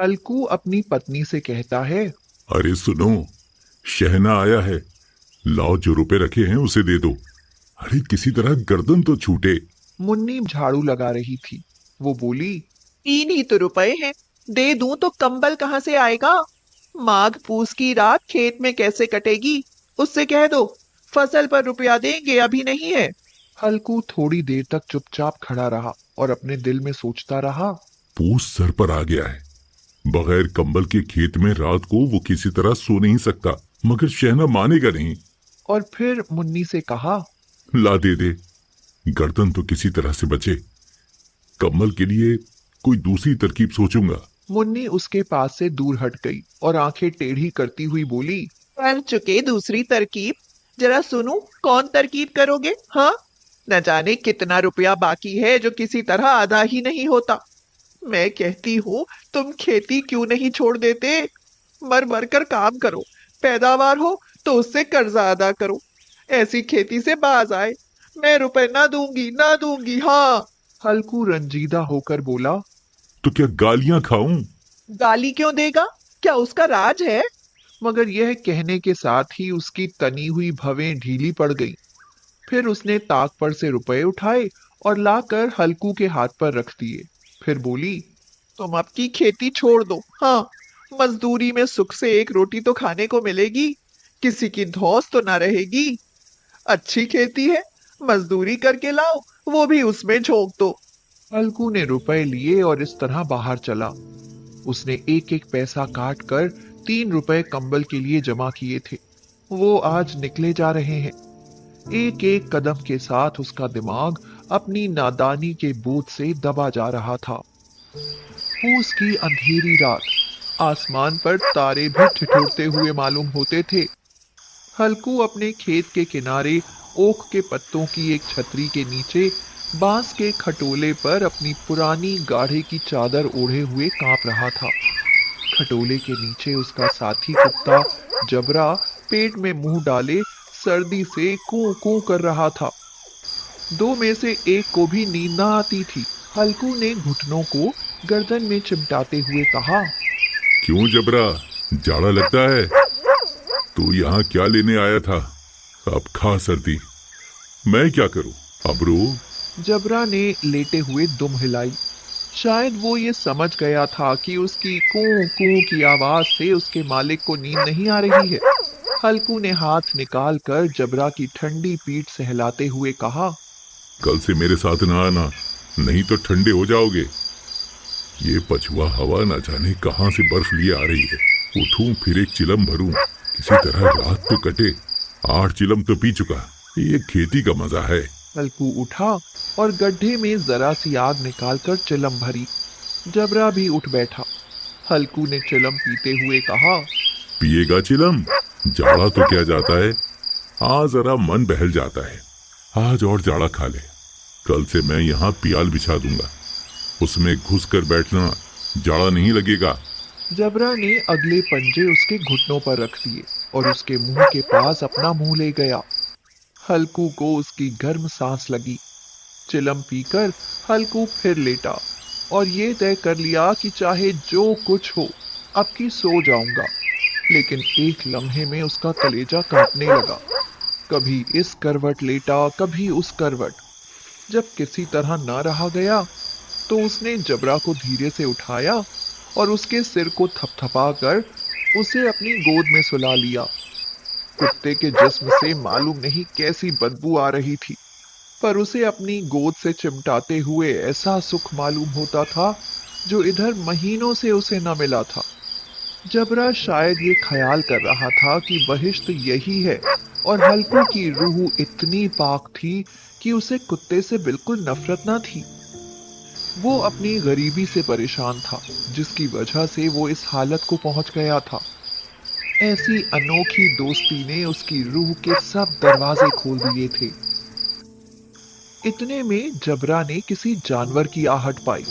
हल्कू अपनी पत्नी से कहता है। अरे सुनो, शहना आया है। लाओ, जो रुपए रखे हैं उसे दे दो। अरे किसी तरह गर्दन तो छूटे। मुन्नी झाड़ू लगा रही थी। वो बोली। 3 ही तो रुपए हैं। दे दूं तो कंबल कहाँ से आएगा? माघ पूस की रात खेत में कैसे कटेगी? उससे कह दो फसल पर रुपया देंगे, अभी नहीं है। हल्कू थोड़ी देर तक चुपचाप खड़ा रहा और अपने दिल में सोचता रहा। पूस सर पर आ गया है। बगैर कंबल के खेत में रात को वो किसी तरह सो नहीं सकता, मगर शहना मानेगा नहीं। और फिर मुन्नी से कहा। ला दे दे, गर्दन तो किसी तरह से बचे। कंबल के लिए कोई दूसरी तरकीब सोचूंगा। मुन्नी उसके पास से दूर हट गई और आंखें टेढ़ी करती हुई बोली। कर चुके दूसरी तरकीब। जरा सुनूं, कौन तरकीब करोगे? हाँ, न जाने कितना रुपया बाकी है जो किसी तरह आधा ही नहीं होता। मैं कहती हूँ, तुम खेती क्यों नहीं छोड़ देते? मर मर कर काम करो, पैदावार हो तो उससे कर्जा अदा करो। ऐसी खेती से बाज आए। मैं रुपए ना दूंगी, ना दूंगी, हाँ। हल्कू रंजीदा होकर बोला। तो क्या गालियां खाऊं? गाली क्यों देगा? क्या उसका राज है? मगर यह कहने के साथ ही उसकी तनी हुई भवें ढीली पड़ गईं। फिर उसने ताक पर से रुपए उठाए और लाकर हल्कू के हाथ पर रख दिए। फिर बोली। तुम अब की खेती छोड़ दो, हाँ। मजदूरी में सुख से एक रोटी तो खाने को मिलेगी, किसी की धौंस तो ना रहेगी। अच्छी खेती है, मजदूरी करके लाओ, वो भी उसमें झोंक दो। हल्कू ने रुपए लिए और इस तरह बाहर चला। उसने एक एक पैसा काट कर 3 रुपए कंबल के लिए जमा किए थे। वो आज निकले जा रहे हैं। एक एक कदम के साथ उसका दिमाग अपनी नादानी के बोझ से दबा जा रहा था। पूस की अंधेरी रात, आसमान पर तारे भी ठिठुरते हुए मालूम होते थे। हल्कू अपने खेत के किनारे ओक के पत्तों की एक छतरी के नीचे बांस के खटोले पर अपनी पुरानी गाढ़े की चादर ओढ़े हुए कांप रहा था। खटोले के नीचे उसका साथी कुत्ता जबरा पेट में मुंह डाले सर्दी से कूं कूं कर रहा था। दो में से एक को भी नींद न आती थी। हल्कू ने घुटनों को गर्दन में चिमटाते हुए कहा। क्यों जबरा, जाड़ा लगता है? तू यहाँ क्या लेने आया था? अब खा सर्दी, मैं क्या करूं? अब रो। जबरा ने लेटे हुए दुम हिलाई। शायद वो ये समझ गया था कि उसकी कूं कूं की आवाज से उसके मालिक को नींद नहीं आ रही है। हल्कू ने हाथ निकाल कर जबरा की ठंडी पीठ सहलाते हुए कहा। कल से मेरे साथ ना आना, नहीं तो ठंडे हो जाओगे। ये पछुआ हवा न जाने कहां से बर्फ लिए आ रही है। उठूं फिर एक चिलम भरूं, किसी तरह रात तो कटे। 8 चिलम तो पी चुका। ये खेती का मजा है। हल्कू उठा और गड्ढे में जरा सी आग निकालकर चिलम भरी। जबरा भी उठ बैठा। हल्कू ने चिलम पीते हुए कहा। पिएगा चिलम? जाड़ा तो क्या जाता है, हाँ जरा मन बहल जाता है। आज और जाड़ा खा ले। कल से मैं यहाँ पियाल बिछा दूंगा, उसमें घुस कर बैठना, जाड़ा नहीं लगेगा। जबरा ने अगले पंजे उसके घुटनों पर रख दिए और उसके मुंह के पास अपना मुंह ले गया। हल्कू को उसकी गर्म सांस लगी। चिलम पीकर हल्कू फिर लेटा और ये तय कर लिया कि चाहे जो कुछ हो, अब की सो जाऊंगा। लेकिन एक लम्हे में उसका कलेजा कांपने लगा। कभी इस करवट लेटा, कभी उस करवट। जब किसी तरह ना रहा गया तो उसने जबरा को धीरे से उठाया और उसके सिर को थपथपा कर उसे अपनी गोद में सुला लिया। कुत्ते के जिस्म से मालूम नहीं कैसी बदबू आ रही थी, पर उसे अपनी गोद से चिमटाते हुए ऐसा सुख मालूम होता था जो इधर महीनों से उसे न मिला था। जबरा शायद ये ख्याल कर रहा था कि बहिश्त यही है, और हल्कू की रूह इतनी पाक थी कि उसे कुत्ते से बिल्कुल नफरत न थी। वो अपनी गरीबी से परेशान था, जिसकी वजह से वो इस हालत को पहुंच गया था। ऐसी अनोखी दोस्ती ने उसकी रूह के सब दरवाजे खोल दिए थे। इतने में जबरा ने किसी जानवर की आहट पाई।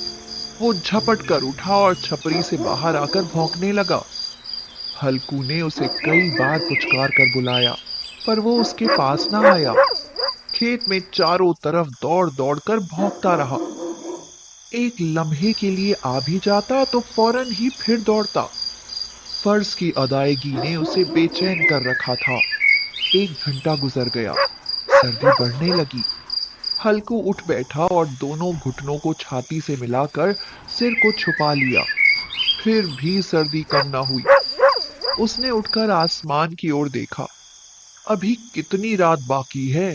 वो झपट कर उठा और छपरी से बाहर आकर भौंकने लगा। हल्कू ने उसे कई बार पुचकार कर बुलाया, पर वो उसके पास ना आया। खेत में चारों तरफ दौड़ दौड़ कर भौंकता रहा। एक लम्हे के लिए आ भी जाता तो फौरन ही फिर दौड़ता। फर्ज की अदायगी ने उसे बेचैन कर रखा था। 1 घंटा गुजर गया। सर्दी बढ़ने लगी। हल्कू उठ बैठा और दोनों घुटनों को छाती से मिलाकर सिर को छुपा लिया। फिर भी सर्दी कम ना हुई। उसने उठकर आसमान की ओर देखा। अभी कितनी रात बाकी है?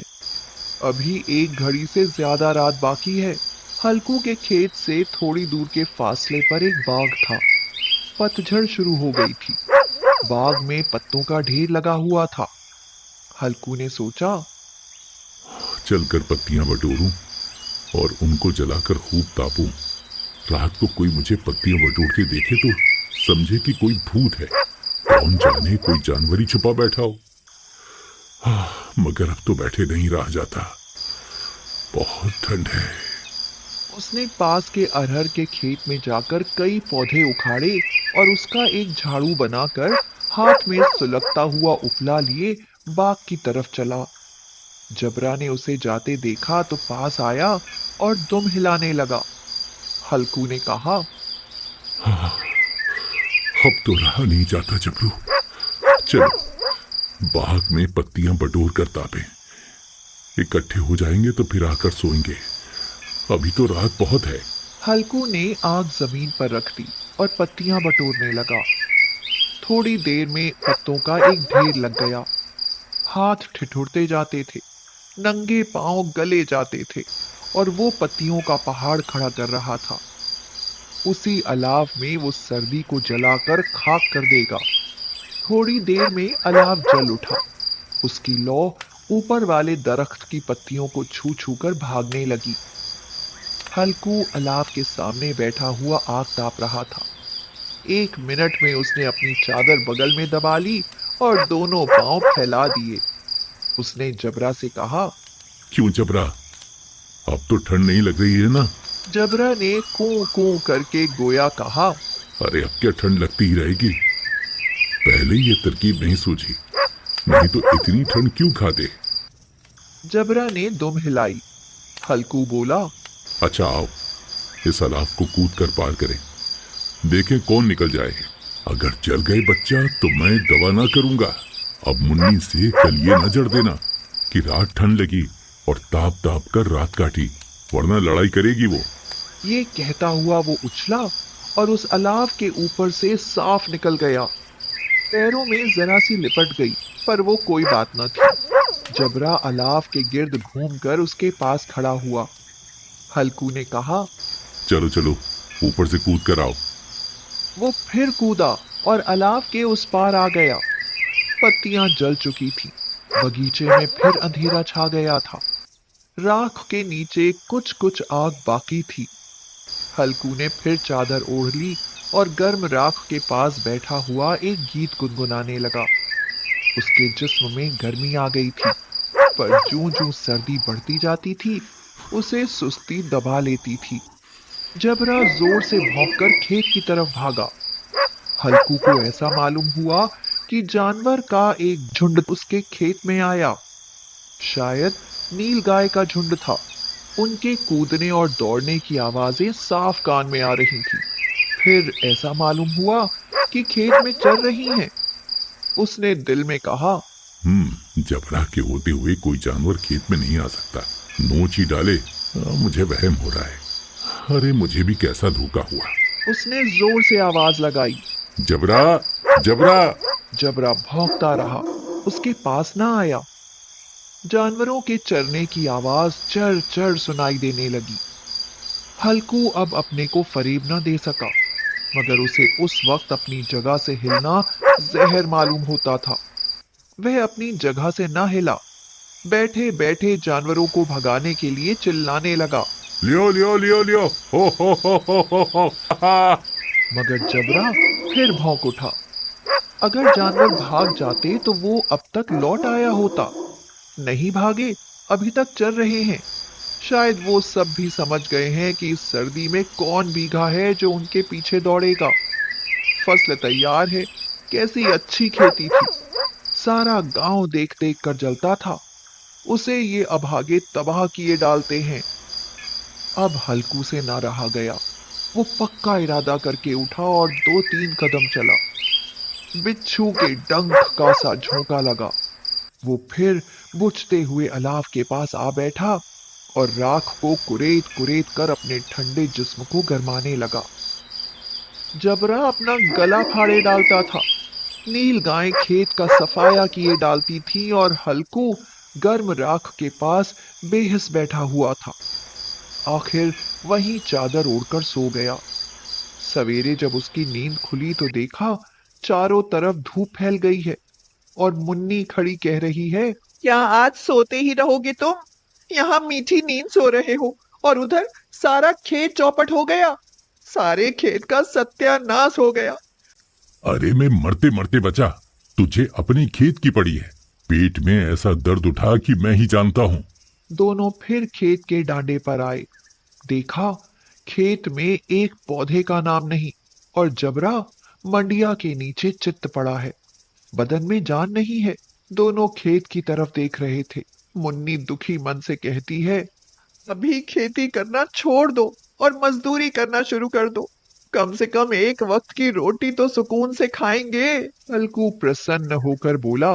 अभी 1 घड़ी से ज्यादा रात बाकी है। हल्कू के खेत से थोड़ी दूर के फासले पर एक बाग था। पतझड़ शुरू हो गई थी। बाग में पत्तों का ढेर लगा हुआ था। हल्कू ने सोचा, चलकर पत्तियां बटोरूं और उनको जलाकर खूब तापूं। रात को कोई मुझे पत्तियां बटोरते देखे तो समझे कि कोई भूत है। कौन जाने कोई जानवर ही छुपा बैठा हो। मगर अब तो बैठे नहीं रहा जाता। बहुत ठंड है। उसने पास के अरहर के खेत में जाकर कई पौधे उखाड़े और उसका एक झाड़ू बनाकर हाथ में सुलगता हुआ उपला लिए बाग की तरफ चला। जबरा ने उसे जाते देखा तो पास आया और दुम हिलाने लगा। हल्कू ने कहा, अब तो रहा नहीं जाता जबरू। चलो बाग में पत्तियां बटोर कर तापे। इकट्ठे हो जाएंगे तो फिर आकर सोएंगे। अभी तो रात बहुत है। हल्कू ने आग जमीन पर रख दी और पत्तियां बटोरने लगा। थोड़ी देर में पत्तों का एक ढेर लग गया। हाथ ठिठुरते जाते थे। नंगे पांव गले जाते थे और वो पत्तियों का पहाड़ खड़ा कर रहा था। उसी अलाव में वो सर्दी को जलाकर खाक कर देगा। थोड़ी देर में अलाव जल उठा। उसकी लौ ऊपर वाले दरख्त की पत्तियों को छू छू कर भागने लगी। हल्कू अलाव के सामने बैठा हुआ आग ताप रहा था। 1 मिनट में उसने अपनी चादर बगल में दबा ली और दोनों पांव फैला दिए। उसने जबरा से कहा, क्यों जबरा, अब तो ठंड नहीं लग रही है ना? जबरा ने कूं कूं करके गोया कहा, अरे अब क्या ठंड लगती ही रहेगी। पहले ये तरकीब नहीं सूझी, नहीं तो इतनी ठंड क्यों खाते। जबरा ने दुम हिलाई। हल्कू बोला, अच्छा आओ इस अलाव को कूद कर पार करें। देखें कौन निकल जाए। अगर जल गए बच्चा तो मैं दवा ना करूंगा। अब मुन्नी से कल ये न जड़ देना कि रात ठंड लगी और ताप ताप कर रात काटी, वरना लड़ाई करेगी वो। ये कहता हुआ वो उछला और उस अलाव के ऊपर से साफ निकल गया। पैरों में जरा सी लिपट गई, पर वो कोई बात न थी। जबरा अलाव के गिर्द घूमकर उसके पास खड़ा हुआ। हल्कू ने कहा, चलो चलो ऊपर से कूद कर आओ। वो फिर कूदा और अलाव के उस पार आ गया। पत्तियां जल चुकी थी। बगीचे में फिर अंधेरा छा गया था। राख के नीचे कुछ कुछ आग बाकी थी। हल्कू ने फिर चादर ओढ़ ली और गर्म राख के पास बैठा हुआ एक गीत गुनगुनाने लगा। उसके जिस्म में गर्मी आ गई थी, पर जूं जूं सर्दी बढ़ती जाती थी उसे सुस्ती दबा लेती थी। जबरा जोर से भौंककर खेत की तरफ भागा। हल्कू को ऐसा मालूम हुआ कि जानवर का एक झुंड उसके खेत में आया। शायद नील गाय का झुंड था। उनके कूदने और दौड़ने की आवाजें साफ कान में आ रही थी। फिर ऐसा मालूम हुआ कि खेत में चल रही हैं। उसने दिल में कहा, जबरा के होते हुए कोई जानवर खेत में नहीं आ सकता। नोच ही डाले। मुझे वहम हो रहा है। अरे मुझे भी कैसा धोखा हुआ। उसने जोर से आवाज लगाई, जबरा जबरा। जबरा भौंकता रहा, उसके पास ना आया। जानवरों के चरने की आवाज चर चर सुनाई देने लगी। हल्कू अब अपने को फरेब न दे सका, मगर उसे उस वक्त अपनी जगह से हिलना जहर मालूम होता था। वह अपनी जगह से न हिला। बैठे बैठे जानवरों को भगाने के लिए चिल्लाने लगा, लियो लियो लियो लियो, हो हा। मगर जबरा फिर भौंक उठा। अगर जानवर भाग जाते तो वो अब तक लौट आया होता। नहीं भागे, अभी तक चल रहे हैं। शायद वो सब भी समझ गए हैं कि इस सर्दी में कौन भीगा है जो उनके पीछे दौड़ेगा। फसल तैयार है। कैसी अच्छी खेती थी। सारा गांव देख देख कर जलता था। उसे ये अभागे तबाह किए डालते हैं। अब हल्कू से ना रहा गया। वो पक्का इरादा करके उठा और 2-3 कदम चला। बिच्छू के डंक का सा झोंका लगा। वो फिर बुझते हुए अलाव के पास आ बैठा और राख को कुरेद कुरेद कर अपने ठंडे जिस्म को गरमाने लगा। जबरा अपना गला फाड़े डालता था। नील गाय खेत का सफाया किए डालती थी और हल्कू गर्म राख के पास बेहिस बैठा हुआ था। आखिर वहीं चादर ओढ़कर सो गया। सवेरे जब उसकी नींद खुली तो देखा चारों तरफ धूप फैल गई है और मुन्नी खड़ी कह रही है, क्या आज सोते ही रहोगे तुम? यहाँ मीठी नींद सो रहे हो और उधर सारा खेत चौपट हो गया। सारे खेत का सत्यानाश हो गया। अरे मैं मरते मरते बचा, तुझे अपनी खेत की पड़ी है। पेट में ऐसा दर्द उठा कि मैं ही जानता हूँ। दोनों फिर खेत के डांडे पर आए। देखा खेत में एक पौधे का नाम नहीं और जबरा मंडिया के नीचे चित्त पड़ा है। बदन में जान नहीं है। दोनों खेत की तरफ देख रहे थे। मुन्नी दुखी मन से कहती है, अभी खेती करना छोड़ दो और मजदूरी करना शुरू कर दो। कम से कम एक वक्त की रोटी तो सुकून से खाएंगे। हल्कू प्रसन्न होकर बोला,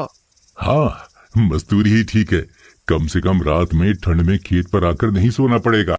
हाँ, मजदूरी ही ठीक है। कम से कम रात में ठंड में खेत पर आकर नहीं सोना पड़ेगा।